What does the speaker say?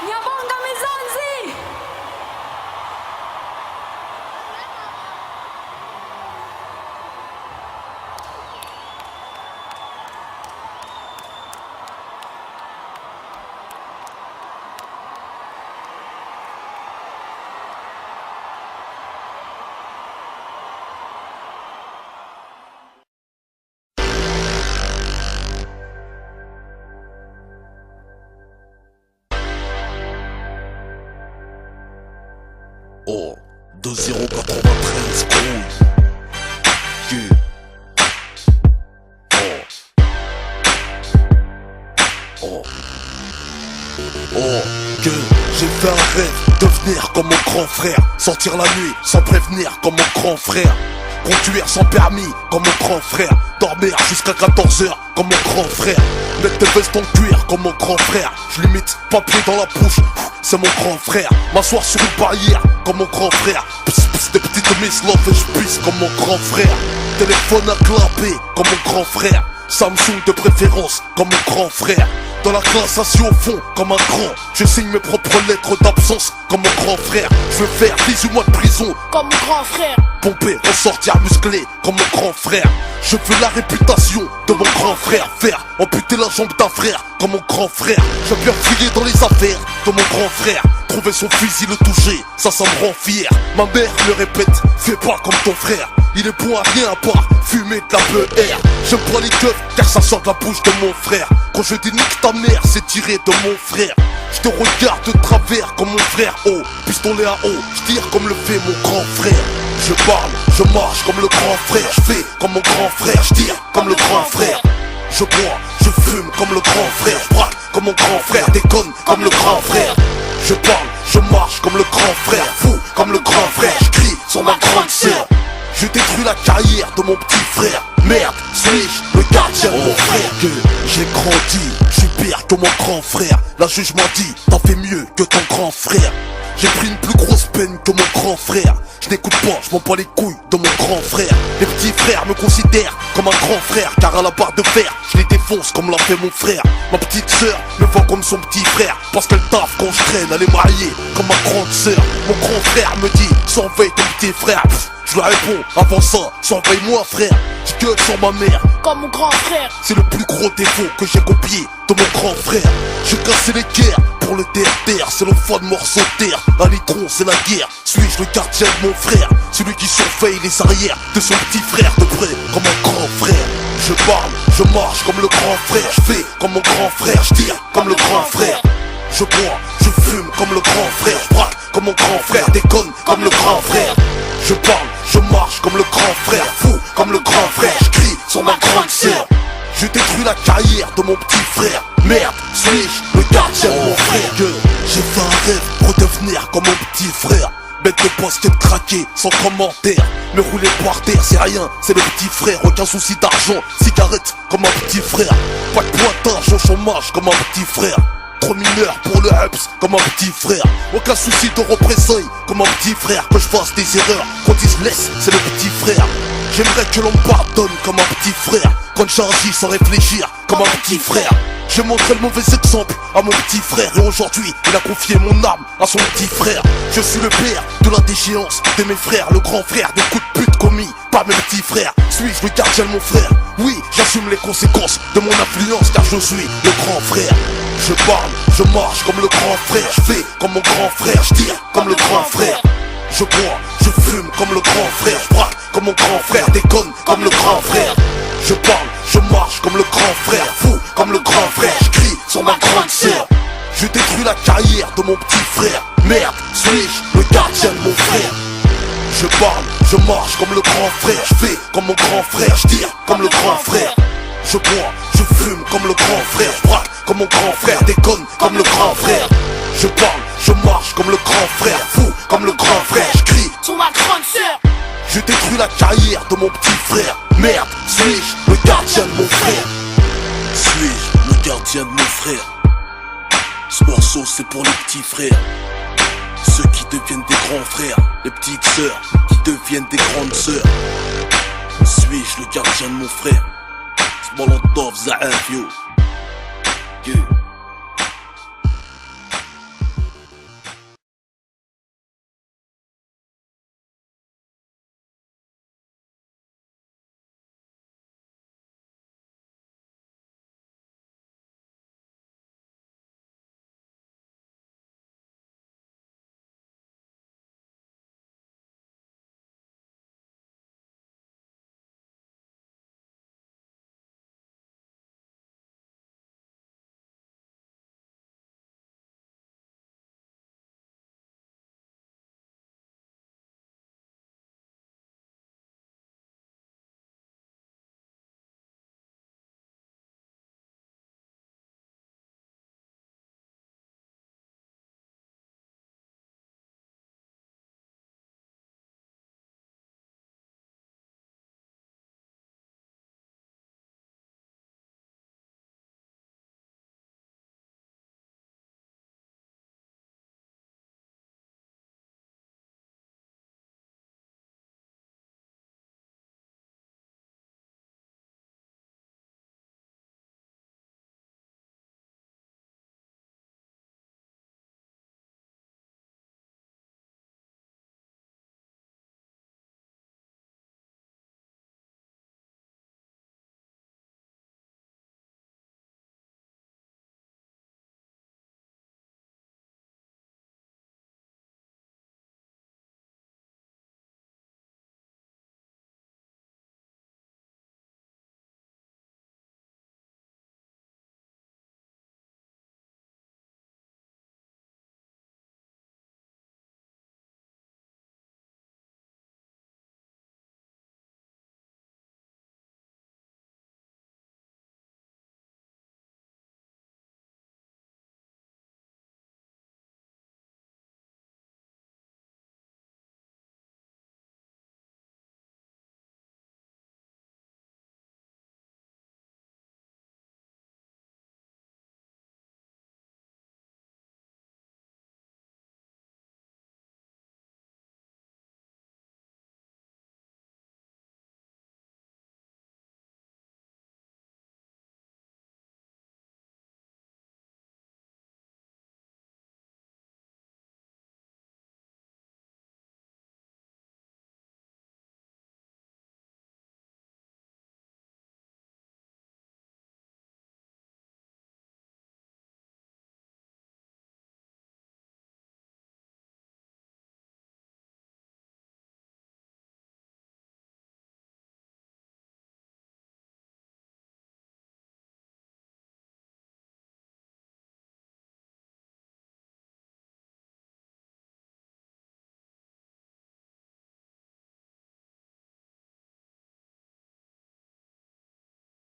Nyabonga Mizanzi. Oh, 2093 couilles. Yeah. Oh. Oh, que j'ai fait un rêve, devenir comme mon grand frère. Sortir la nuit sans prévenir comme mon grand frère. Conduire sans permis comme mon grand frère. Dormir jusqu'à 14h comme mon grand frère. Mettre des vestes en cuir comme mon grand frère. Je limite papier dans la bouche, c'est mon grand frère. M'asseoir sur une barrière comme mon grand frère. Pss, pss, des petites miss love et je pisse comme mon grand frère. Téléphone à clapper comme mon grand frère. Samsung de préférence comme mon grand frère. Dans la classe assis au fond comme un grand. Je signe mes propres lettres d'absence comme mon grand frère. Je veux faire 18 mois de prison Comme mon grand frère. pomper, ressortir musclé comme mon grand frère. Je veux la réputation de mon grand frère. Faire amputer la jambe d'un frère comme mon grand frère. Je viens fouiller dans les affaires de mon grand frère. Trouver son fusil, le toucher, ça me rend fier. Ma mère me répète, fais pas comme ton frère. Il est bon à rien à part fumer de la BR. J'aime pas les keufs car ça sort de la bouche de mon frère. Quand je dis nique ta mère, c'est tiré de mon frère. Je te regarde de travers comme mon frère. Oh, pistolet à eau, je tire comme le fait mon grand frère. Je parle, je marche comme le grand frère. Je fais comme mon grand frère, je tire comme le grand frère. Je bois, je fume comme le grand frère. Je braque comme mon grand frère, déconne comme le grand frère. Je parle, je marche comme le grand frère. Fou comme le grand frère, je crie sur ma grande sœur. Je détruis la carrière de mon petit frère. Merde, suis-je le gardien de mon frère? Que j'ai grandi, je suis pire que mon grand frère. La juge m'a dit, t'en fais mieux que ton grand frère. J'ai pris une plus grosse peine que mon grand frère. Je n'écoute pas, je m'en bats les couilles de mon grand frère. Les petits frères me considèrent comme un grand frère, car à la barre de fer, je les défonce comme l'a fait mon frère. Ma petite sœur me voit comme son petit frère, parce qu'elle taffe quand je traîne, elle est mariée comme ma grande sœur. Mon grand frère me dit, surveille ton petit frère. Pff, je lui réponds, avant ça, surveille-moi frère. Je gueule sur ma mère, Comme mon grand frère. c'est le plus gros défaut que j'ai copié de mon grand frère. J'ai cassé les guerres pour le terre-terre, c'est le fun morceau de terre. Un litron, c'est la guerre. Suis-je le gardien de mon frère? Celui qui surveille les arrières de son petit frère de près, comme un grand frère. Je parle, je marche comme le grand frère. Je fais comme mon grand frère, je tire comme le grand frère. Je bois, je fume comme le grand frère. Je braque comme mon grand frère, déconne comme le grand frère. Je parle, je marche comme le grand frère. Fou comme le grand frère, je crie sur ma grande sœur. Je détruis la carrière de mon petit frère. Merde, suis-je le gardien de mon frère? Que j'ai fait un rêve pour devenir comme mon petit frère. Bête de poste et de craquer, sans commentaire. Me rouler par terre, c'est rien, c'est le petit frère. Aucun souci d'argent, cigarette comme un petit frère. Pas de pointage au chômage comme un petit frère. Trop mineur pour le Hups comme un petit frère. Aucun souci de représailles comme un petit frère. Que je fasse des erreurs, qu'on dise laisse, c'est le petit frère. J'aimerais que l'on me pardonne comme un petit frère. Quand j'agis sans réfléchir comme un petit frère. J'ai montré le mauvais exemple à mon petit frère. Et aujourd'hui il a confié mon âme à son petit frère. Je suis le père de la déchéance de mes frères. Le grand frère des coups de pute commis par mes petits frères. Suis-je le gardien de mon frère? Oui, j'assume les conséquences de mon influence, car je suis le grand frère. Je parle, je marche comme le grand frère. Je fais comme mon grand frère, je tire comme le grand frère. Je bois, je fume comme le grand frère. Je braque comme mon grand frère, déconne comme le grand frère. Je parle, je marche comme le grand frère. Fou comme le grand frère, je crie sur ma grande sœur. Je détruis la carrière de mon petit frère. Merde, suis-je le gardien de mon frère? Je parle, je marche comme le grand frère. Je fais comme mon grand frère, je tire comme le grand frère. Je bois, je fume comme le grand frère. Je braque comme mon grand frère, déconne comme le grand frère. Je parle, je marche comme le grand frère. Fou comme le grand frère, je crie Sur ma grande sœur. je détruis la carrière de mon petit frère. Merde, suis-je le gardien de mon frère? Suis-je le gardien de mon frère? Ce morceau c'est pour les petits frères, ceux qui deviennent des grands frères, les petites sœurs qui deviennent des grandes sœurs. Suis-je le gardien de mon frère? Smolotov Zaaf yo.